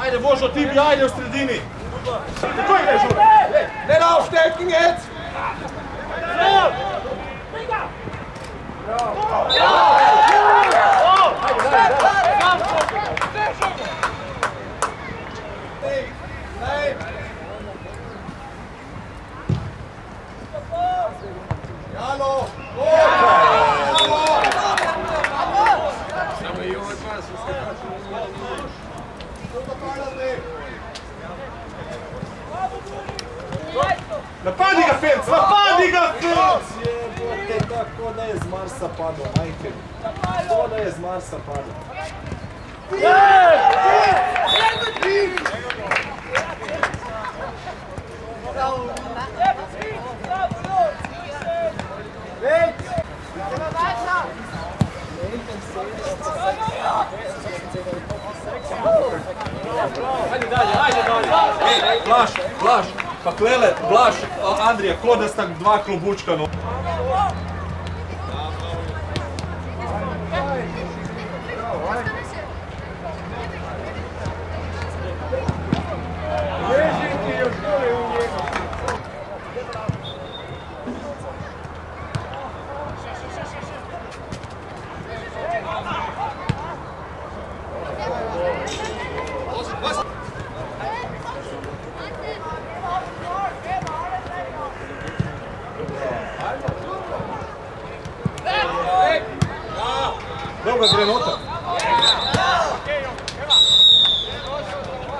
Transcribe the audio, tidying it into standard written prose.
Ajde, Božo, ti bi ajde u sredini. Koji ideš uvek? Ne na aufstecken jetzt! Jalo! Napadi ga, Filc! Napadi ga, Filc! Jebote, tako da je z Marsa padao, majke. Ko da je z Marsa padao. Ajde dalje, ajde dalje! Blaž, Blaž! Pa Klele, Blaž, Andrija, ko da stak dva klobučka no. Dobro, gre noter.